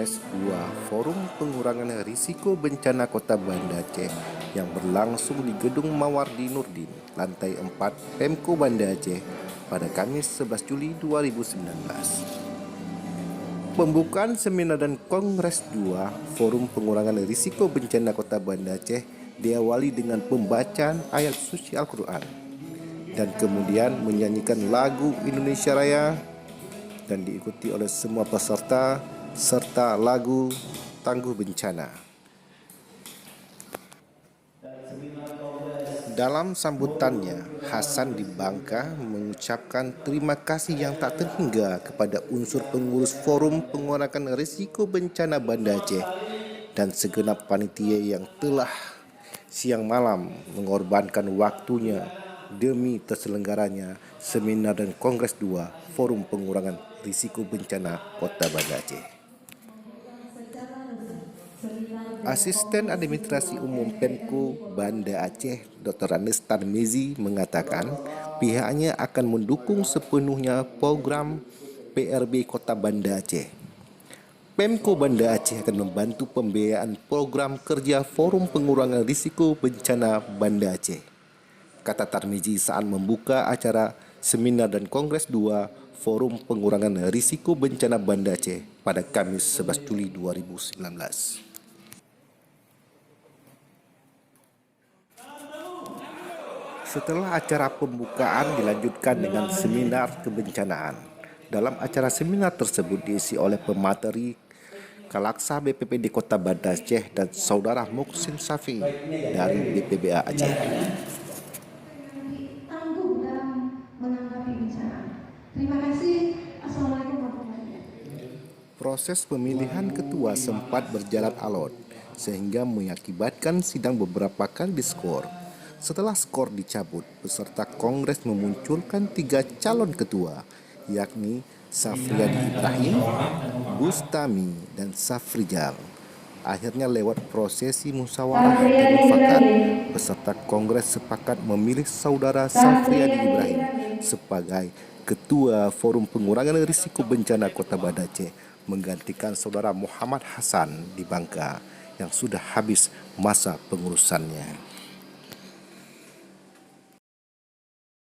Kongres 2 Forum Pengurangan Risiko Bencana Kota Banda Aceh yang berlangsung di Gedung Mawardi Nurdin, lantai 4 Pemko Banda Aceh pada Kamis 11 Juli 2019. Pembukaan seminar dan Kongres 2 Forum Pengurangan Risiko Bencana Kota Banda Aceh diawali dengan pembacaan ayat suci Al-Quran dan kemudian menyanyikan lagu Indonesia Raya dan diikuti oleh semua peserta serta lagu Tangguh Bencana. Dalam sambutannya, Hasan di Bangka mengucapkan terima kasih yang tak terhingga kepada unsur pengurus Forum Pengurangan Risiko Bencana Banda Aceh dan segenap panitia yang telah siang malam mengorbankan waktunya demi terselenggaranya seminar dan Kongres 2 Forum Pengurangan Risiko Bencana Kota Banda Aceh. Asisten Administrasi Umum Pemko Banda Aceh, Dr. Andes Tarmizi mengatakan pihaknya akan mendukung sepenuhnya program PRB Kota Banda Aceh. Pemko Banda Aceh akan membantu pembiayaan program kerja Forum Pengurangan Risiko Bencana Banda Aceh, kata Tarmizi saat membuka acara seminar dan Kongres 2 Forum Pengurangan Risiko Bencana Banda Aceh pada Kamis 11 Juli 2019. Setelah acara pembukaan dilanjutkan dengan seminar kebencanaan. Dalam acara seminar tersebut diisi oleh pemateri Kalaksa BPBD Kota Banda Aceh dan Saudara Muksin Safi dari BPBA Aceh. Tangguh dalam menanggapi bencana. Terima kasih. Assalamualaikum warahmatullahi wabarakatuh. Proses pemilihan ketua sempat berjalan alot sehingga mengakibatkan sidang beberapa kali diskor. Setelah skor dicabut, peserta kongres memunculkan 3 calon ketua, yakni Safriyadi Ibrahim, Bustami, dan Safrijal. Akhirnya lewat prosesi musyawarah dan mufakat, peserta kongres sepakat memilih saudara Safriyadi Ibrahim sebagai Ketua Forum Pengurangan Risiko Bencana Kota Banda Aceh, menggantikan saudara Muhammad Hasan di Bangka yang sudah habis masa pengurusannya.